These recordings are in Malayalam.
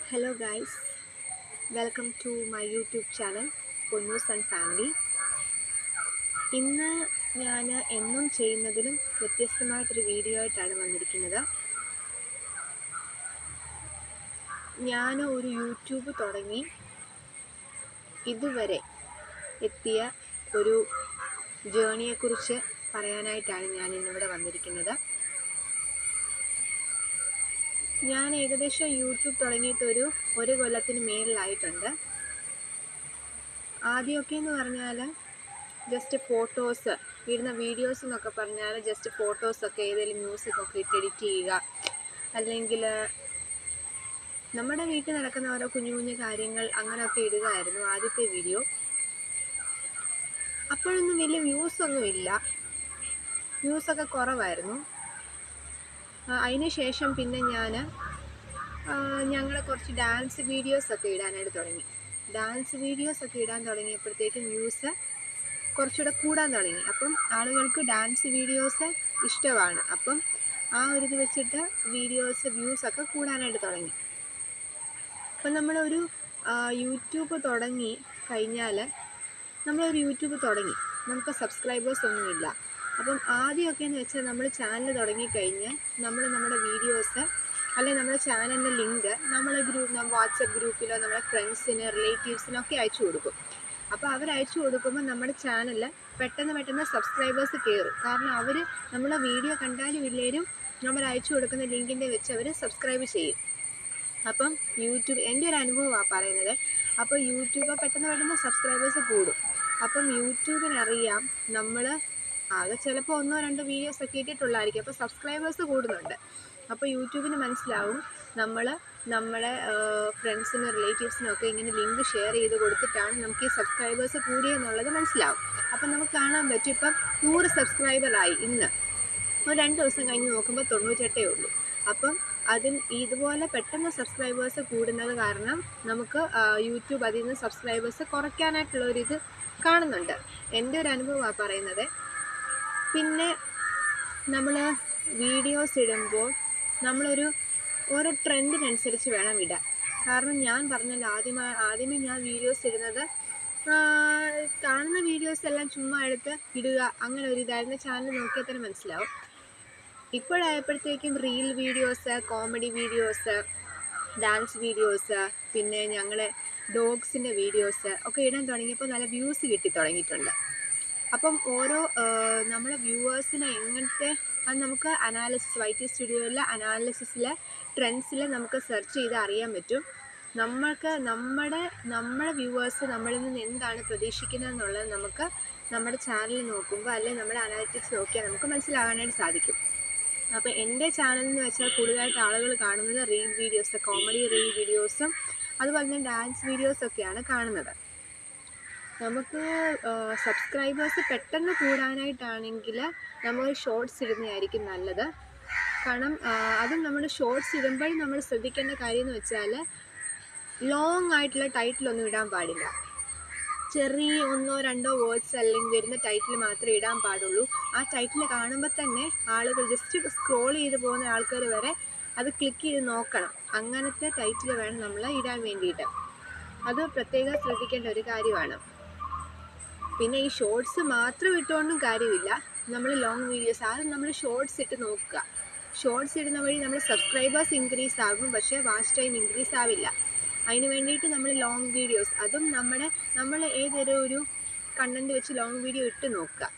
Hello guys, welcome to my YouTube channel Ponnus and Family. ഇന്ന് ഞാൻ എന്നും ചെയ്യുന്നതിലും വ്യത്യസ്തമായിട്ടൊരു വീഡിയോ ആയിട്ടാണ് വന്നിരിക്കുന്നത്. ഞാൻ ഒരു യൂട്യൂബ് തുടങ്ങി ഇതുവരെ എത്തിയ ഒരു ജേണിയെക്കുറിച്ച് പറയാനായിട്ടാണ് ഞാൻ ഇന്നിവിടെ വന്നിരിക്കുന്നത്. ഞാൻ ഏകദേശം യൂട്യൂബ് തുടങ്ങിയിട്ട് ഒരു കൊല്ലത്തിന് മേളിലായിട്ടുണ്ട്. ആദ്യമൊക്കെ എന്ന് പറഞ്ഞാൽ ജസ്റ്റ് ഫോട്ടോസ് ഇടുന്ന വീഡിയോസ് എന്നൊക്കെ പറഞ്ഞാൽ ജസ്റ്റ് ഫോട്ടോസൊക്കെ ഏതെങ്കിലും മ്യൂസിക്കൊക്കെ ഇട്ട് എഡിറ്റ് ചെയ്യുക, അല്ലെങ്കിൽ നമ്മുടെ വീട്ടിൽ നടക്കുന്ന ഓരോ കുഞ്ഞു കുഞ്ഞു കാര്യങ്ങൾ അങ്ങനെയൊക്കെ ഇടുകയായിരുന്നു ആദ്യത്തെ വീഡിയോ. അപ്പോഴൊന്നും വലിയ വ്യൂസൊന്നുമില്ല, വ്യൂസൊക്കെ കുറവായിരുന്നു. അതിന് ശേഷം പിന്നെ ഞങ്ങൾ കുറച്ച് ഡാൻസ് വീഡിയോസൊക്കെ ഇടാനായിട്ട് തുടങ്ങി. ഡാൻസ് വീഡിയോസൊക്കെ ഇടാൻ തുടങ്ങിയപ്പോഴത്തേക്കും വ്യൂസ് കുറച്ചുകൂടെ കൂടാൻ തുടങ്ങി. അപ്പം ആളുകൾക്ക് ഡാൻസ് വീഡിയോസ് ഇഷ്ടമാണ്. അപ്പം ആ ഒരു ഇത് വെച്ചിട്ട് വ്യൂസൊക്കെ കൂടാനായിട്ട് തുടങ്ങി. അപ്പം നമ്മളൊരു യൂട്യൂബ് തുടങ്ങി കഴിഞ്ഞാൽ നമുക്ക് സബ്സ്ക്രൈബേഴ്സ് ഒന്നുമില്ല. അപ്പം ആദ്യമൊക്കെ എന്ന് വെച്ചാൽ നമ്മൾ ചാനൽ തുടങ്ങിക്കഴിഞ്ഞ് നമ്മുടെ വീഡിയോസ് അല്ലെങ്കിൽ നമ്മുടെ ചാനലിൻ്റെ ലിങ്ക് വാട്സപ്പ് ഗ്രൂപ്പിലോ നമ്മുടെ ഫ്രണ്ട്സിന് റിലേറ്റീവ്സിനൊക്കെ അയച്ചു കൊടുക്കും. അപ്പോൾ അവരയച്ചു കൊടുക്കുമ്പോൾ നമ്മുടെ ചാനൽ പെട്ടെന്ന് സബ്സ്ക്രൈബേഴ്സ് കയറും. കാരണം അവർ നമ്മളെ വീഡിയോ കണ്ടാലും ഇല്ലേലും നമ്മൾ അയച്ചു കൊടുക്കുന്ന ലിങ്കിൻ്റെ വെച്ച് അവർ സബ്സ്ക്രൈബ് ചെയ്യും. അപ്പം യൂട്യൂബ് എൻ്റെ ഒരു അനുഭവമാണ് പറയുന്നത്. അപ്പോൾ യൂട്യൂബ് പെട്ടെന്ന് സബ്സ്ക്രൈബേഴ്സ് കൂടും. അപ്പം യൂട്യൂബിനറിയാം നമ്മൾ ആകെ ചിലപ്പോൾ 1-2 വീഡിയോസൊക്കെ ഇട്ടിട്ടുള്ളതായിരിക്കും, അപ്പോൾ സബ്സ്ക്രൈബേഴ്സ് കൂടുന്നുണ്ട്. അപ്പോൾ യൂട്യൂബിന് മനസ്സിലാവും നമ്മുടെ ഫ്രണ്ട്സിനും റിലേറ്റീവ്സിനും ഒക്കെ ഇങ്ങനെ ലിങ്ക് ഷെയർ ചെയ്ത് കൊടുത്തിട്ടാണ് നമുക്ക് ഈ സബ്സ്ക്രൈബേഴ്സ് കൂടിയെന്നുള്ളത് മനസ്സിലാവും. അപ്പം നമുക്ക് കാണാൻ പറ്റും, ഇപ്പം 100 സബ്സ്ക്രൈബറായി. ഇന്ന് ഒരു 2 ദിവസം കഴിഞ്ഞ് നോക്കുമ്പോൾ 98 ഉള്ളൂ. അപ്പം ഇതുപോലെ പെട്ടെന്ന് സബ്സ്ക്രൈബേഴ്സ് കൂടുന്നത് കാരണം നമുക്ക് യൂട്യൂബ് അതിൽ നിന്ന് സബ്സ്ക്രൈബേഴ്സ് കുറയ്ക്കാനായിട്ടുള്ളൊരിത് കാണുന്നുണ്ട്. എൻ്റെ ഒരു അനുഭവമാണ് പറയുന്നത്. പിന്നെ നമ്മൾ വീഡിയോസ് ഇടുമ്പോൾ നമ്മളൊരു ഓരോ ട്രെൻഡിനനുസരിച്ച് വേണം ഇടാൻ. കാരണം ഞാൻ പറഞ്ഞല്ലോ, ആദ്യമേ ഞാൻ വീഡിയോസ് ഇടുന്നത് കാണുന്ന വീഡിയോസ് എല്ലാം ചുമ്മാ എടുത്ത് ഇടുക, അങ്ങനെ ഒരു ഇതായിരുന്നു. ചാനൽ നോക്കിയാൽ തന്നെ മനസ്സിലാവും. ഇപ്പോഴായപ്പോഴത്തേക്കും reel videos, comedy videos, dance videos, പിന്നെ ഞങ്ങളെ ഡോഗ്സിൻ്റെ വീഡിയോസ് ഒക്കെ ഇടാൻ തുടങ്ങിയപ്പോൾ നല്ല വ്യൂസ് കിട്ടി തുടങ്ങിയിട്ടുണ്ട്. അപ്പം ഓരോ നമ്മളെ വ്യൂവേഴ്സിനെ എങ്ങനത്തെ അത് നമുക്ക് YT സ്റ്റുഡിയോയിലെ അനാലിസിസിലെ ട്രെൻഡ്സിൽ നമുക്ക് സെർച്ച് ചെയ്ത് അറിയാൻ പറ്റും. നമ്മുടെ വ്യൂവേഴ്സ് നമ്മളിൽ നിന്ന് എന്താണ് പ്രതീക്ഷിക്കുന്നത് എന്നുള്ളത് നമുക്ക് നമ്മുടെ ചാനൽ നോക്കുമ്പോൾ അല്ലെങ്കിൽ നമ്മുടെ അനാലിറ്റിക്സ് നോക്കിയാൽ നമുക്ക് മനസ്സിലാകാനായിട്ട് സാധിക്കും. അപ്പോൾ എൻ്റെ ചാനൽ എന്ന് വെച്ചാൽ കൂടുതലായിട്ട് ആളുകൾ കാണുന്നത് റീൽ വീഡിയോസ്, കോമഡി റീൽ വീഡിയോസും അതുപോലെ തന്നെ ഡാൻസ് വീഡിയോസൊക്കെയാണ് കാണുന്നത്. നമുക്ക് സബ്സ്ക്രൈബേഴ്സ് പെട്ടെന്ന് കൂടാനായിട്ടാണെങ്കിൽ നമ്മൾ ഷോർട്സ് ഇടുന്നതായിരിക്കും നല്ലത്. കാരണം അതും നമ്മൾ ഷോർട്സ് ഇടുമ്പോഴും നമ്മൾ ശ്രദ്ധിക്കേണ്ട കാര്യം എന്ന് വെച്ചാൽ ലോങ് ആയിട്ടുള്ള ടൈറ്റിലൊന്നും ഇടാൻ പാടില്ല. ചെറിയ 1-2 വേർഡ്സ് അല്ലെങ്കിൽ വരുന്ന ടൈറ്റിൽ മാത്രമേ ഇടാൻ പാടുള്ളൂ. ആ ടൈറ്റിൽ കാണുമ്പോൾ തന്നെ ആളുകൾ ജസ്റ്റ് സ്ക്രോൾ ചെയ്ത് പോകുന്ന ആൾക്കാർ വരെ അത് ക്ലിക്ക് ചെയ്ത് നോക്കണം. അങ്ങനത്തെ ടൈറ്റിൽ വേണം നമ്മൾ ഇടാൻ വേണ്ടിയിട്ട്. അത് പ്രത്യേകം ശ്രദ്ധിക്കേണ്ട ഒരു കാര്യമാണ്. പിന്നെ ഈ ഷോർട്സ് മാത്രം ഇട്ടുകൊണ്ടും കാര്യമില്ല. നമ്മൾ ലോങ് വീഡിയോസ് ആദ്യം നമ്മൾ ഷോർട്സ് ഇട്ട് നോക്കുക. ഷോർട്സ് ഇടുന്ന വഴി നമ്മൾ സബ്സ്ക്രൈബേഴ്സ് ഇൻക്രീസ് ആകും, പക്ഷേ വാച്ച് ടൈം ഇൻക്രീസ് ആവില്ല. അതിന് വേണ്ടിയിട്ട് നമ്മൾ ലോങ് വീഡിയോസ്, അതും നമ്മൾ ഏതൊരു കണ്ടൻറ്റ് വെച്ച് ലോങ് വീഡിയോ ഇട്ട് നോക്കുക.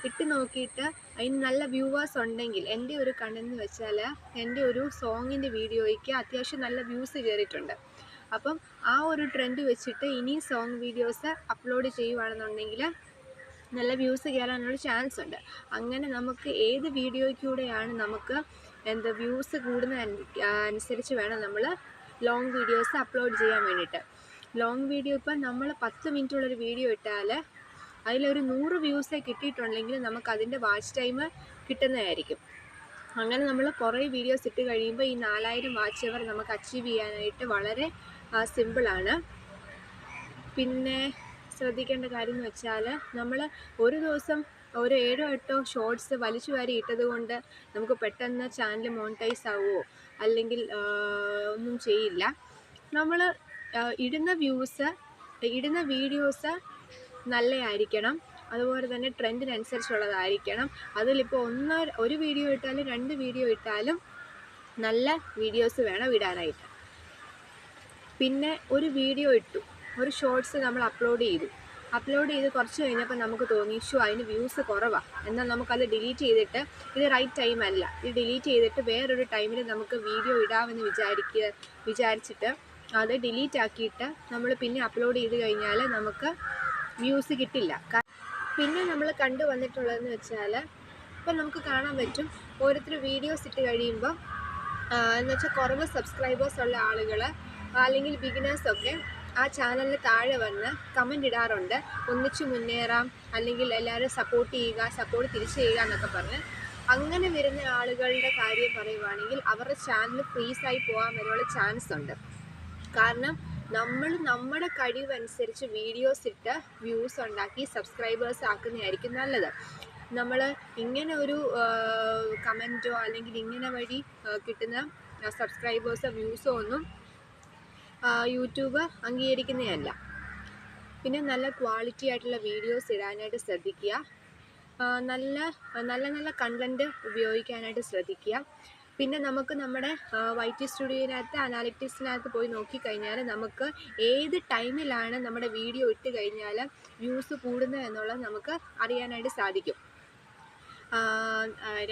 ഇട്ട് നോക്കിയിട്ട് അതിന് നല്ല വ്യൂവേഴ്സ് ഉണ്ടെങ്കിൽ, എൻ്റെ ഒരു കണ്ടൻറ്റ് വെച്ചാൽ എൻ്റെ ഒരു സോങ്ങിൻ്റെ വീഡിയോയ്ക്ക് അത്യാവശ്യം നല്ല വ്യൂസ് കയറിയിട്ടുണ്ട്. അപ്പം ആ ഒരു ട്രെൻഡ് വെച്ചിട്ട് ഇനി സോങ് വീഡിയോസ് അപ്ലോഡ് ചെയ്യുകയാണെന്നുണ്ടെങ്കിൽ നല്ല വ്യൂസ് കയറാനുള്ള ചാൻസ് ഉണ്ട്. അങ്ങനെ നമുക്ക് ഏത് വീഡിയോയ്ക്കൂടെയാണ് നമുക്ക് വ്യൂസ് കൂടുന്ന അനുസരിച്ച് വേണം നമ്മൾ ലോങ് വീഡിയോസ് അപ്ലോഡ് ചെയ്യാൻ വേണ്ടിയിട്ട്. ലോങ് വീഡിയോ ഇപ്പം നമ്മൾ 10 മിനിറ്റുള്ളൊരു വീഡിയോ ഇട്ടാൽ അതിലൊരു 100 വ്യൂസേ കിട്ടിയിട്ടുണ്ടെങ്കിൽ നമുക്ക് അതിൻ്റെ വാച്ച് ടൈം കിട്ടുന്നതായിരിക്കും. അങ്ങനെ നമ്മൾ കുറേ വീഡിയോസ് ഇട്ട് കഴിയുമ്പോൾ ഈ 4000 വാച്ച് അവർ നമുക്ക് അച്ചീവ് ചെയ്യാനായിട്ട് വളരെ സിമ്പിളാണ്. പിന്നെ ശ്രദ്ധിക്കേണ്ട കാര്യം എന്ന് വെച്ചാൽ നമ്മൾ ഒരു ദിവസം ഒരു 7-8 ഷോർട്സ് വലിച്ചു വാരി ഇട്ടത് കൊണ്ട് നമുക്ക് പെട്ടെന്ന് ചാനൽ മോണിറ്റൈസ് ആവുമോ അല്ലെങ്കിൽ ഒന്നും ചെയ്യില്ല. നമ്മൾ ഇടുന്ന വീഡിയോസ് നല്ലതായിരിക്കണം. അതുപോലെ തന്നെ ട്രെൻഡിനനുസരിച്ചുള്ളതായിരിക്കണം. അതിലിപ്പോൾ ഒരു വീഡിയോ ഇട്ടാലും 2 വീഡിയോ ഇട്ടാലും നല്ല വീഡിയോസ് വേണം ഇടാനായിട്ട്. പിന്നെ ഒരു വീഡിയോ ഇട്ടു, ഒരു ഷോർട്സ് നമ്മൾ അപ്ലോഡ് ചെയ്ത് കുറച്ച് കഴിഞ്ഞപ്പോൾ നമുക്ക് തോന്നി അതിന് വ്യൂസ് കുറവാണ്, എന്നാൽ നമുക്കത് ഡിലീറ്റ് ചെയ്തിട്ട്, ഇത് റൈറ്റ് ടൈം അല്ല, ഇത് ഡിലീറ്റ് ചെയ്തിട്ട് വേറൊരു ടൈമിൽ നമുക്ക് വീഡിയോ ഇടാമെന്ന് വിചാരിച്ചിട്ട് അത് ഡിലീറ്റ് ആക്കിയിട്ട് നമ്മൾ പിന്നെ അപ്ലോഡ് ചെയ്ത് കഴിഞ്ഞാൽ നമുക്ക് വ്യൂസ് കിട്ടില്ല. പിന്നെ നമ്മൾ കണ്ടുവന്നിട്ടുള്ളതെന്ന് വെച്ചാൽ, ഇപ്പം നമുക്ക് കാണാൻ പറ്റും ഓരോരുത്തർ വീഡിയോസ് ഇട്ട് കഴിയുമ്പോൾ എന്ന് വെച്ചാൽ കുറവ് സബ്സ്ക്രൈബേഴ്സ് ഉള്ള ആളുകൾ അല്ലെങ്കിൽ ബിഗിനേഴ്സൊക്കെ ആ ചാനലിന് താഴെ വന്ന് കമൻ്റ് ഇടാറുണ്ട്, ഒന്നിച്ച് മുന്നേറാം, അല്ലെങ്കിൽ എല്ലാവരും സപ്പോർട്ട് തിരിച്ചു ചെയ്യുക എന്നൊക്കെ പറഞ്ഞ്. അങ്ങനെ വരുന്ന ആളുകളുടെ കാര്യം പറയുവാണെങ്കിൽ അവരുടെ ചാനൽ ഫ്രീസായി പോകാൻ വരെയുള്ള ചാൻസ് ഉണ്ട്. കാരണം നമ്മൾ നമ്മുടെ കഴിവനുസരിച്ച് വീഡിയോസ് ഇട്ട് വ്യൂസ് ഉണ്ടാക്കി സബ്സ്ക്രൈബേഴ്സ് ആക്കുന്നതായിരിക്കും നല്ലത്. നമ്മൾ ഇങ്ങനെ ഒരു കമൻറ്റോ അല്ലെങ്കിൽ ഇങ്ങനെ വഴി കിട്ടുന്ന സബ്സ്ക്രൈബേഴ്സോ വ്യൂസോ ഒന്നും യൂട്യൂബ് അംഗീകരിക്കുന്നതല്ല. പിന്നെ നല്ല ക്വാളിറ്റി ആയിട്ടുള്ള വീഡിയോസ് ഇടാനായിട്ട് ശ്രദ്ധിക്കുക. നല്ല കണ്ടൻറ്റ് ഉപയോഗിക്കാനായിട്ട് ശ്രദ്ധിക്കുക. പിന്നെ നമുക്ക് നമ്മുടെ YT സ്റ്റുഡിയോയിനകത്ത് അനാലിറ്റിക്സിനകത്ത് പോയി നോക്കിക്കഴിഞ്ഞാൽ നമുക്ക് ഏത് ടൈമിലാണ് നമ്മുടെ വീഡിയോ ഇട്ട് കഴിഞ്ഞാൽ വ്യൂസ് കൂടുന്നത് എന്നുള്ളത് നമുക്ക് അറിയാനായിട്ട് സാധിക്കും.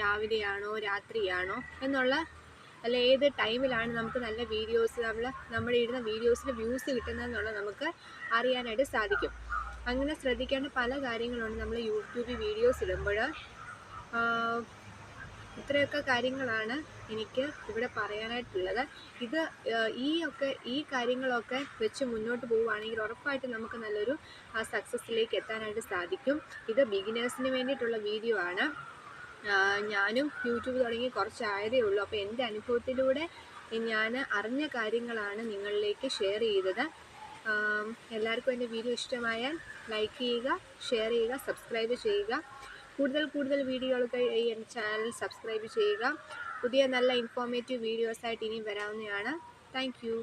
രാവിലെയാണോ രാത്രിയാണോ എന്നുള്ള, അല്ല ഏത് ടൈമിലാണ് നമുക്ക് നല്ല വീഡിയോസ് നമ്മൾ ഇടുന്ന വീഡിയോസിൽ വ്യൂസ് കിട്ടുന്നതെന്നുള്ളത് നമുക്ക് അറിയാനായിട്ട് സാധിക്കും. അങ്ങനെ ശ്രദ്ധിക്കേണ്ട പല കാര്യങ്ങളുണ്ട് നമ്മൾ യൂട്യൂബിൽ വീഡിയോസ് ഇടുമ്പോൾ. ഇത്രയൊക്കെ കാര്യങ്ങളാണ് എനിക്ക് ഇവിടെ പറയാനായിട്ടുള്ളത്. ഈ കാര്യങ്ങളൊക്കെ വെച്ച് മുന്നോട്ട് പോവുകയാണെങ്കിൽ ഉറപ്പായിട്ടും നമുക്ക് നല്ലൊരു സക്സസ്സിലേക്ക് എത്താനായിട്ട് സാധിക്കും. ഇത് ബിഗിനേഴ്സിന് വേണ്ടിയിട്ടുള്ള വീഡിയോ ആണ്. ഞാനും യൂട്യൂബ് തുടങ്ങി കുറച്ചായതേ ഉള്ളൂ. അപ്പോൾ എൻ്റെ അനുഭവത്തിലൂടെ ഞാൻ അറിഞ്ഞ കാര്യങ്ങളാണ് നിങ്ങളിലേക്ക് ഷെയർ ചെയ്തത്. എല്ലാവർക്കും എൻ്റെ വീഡിയോ ഇഷ്ടമായാൽ ലൈക്ക് ചെയ്യുക, ഷെയർ ചെയ്യുക, സബ്സ്ക്രൈബ് ചെയ്യുക. കൂടുതൽ വീഡിയോകൾക്ക് ഈ ചാനൽ സബ്സ്ക്രൈബ് ചെയ്യുക. പുതിയ നല്ല ഇൻഫോർമേറ്റീവ് വീഡിയോസായിട്ട് ഇനിയും വരാവുന്നതാണ്. Thank you.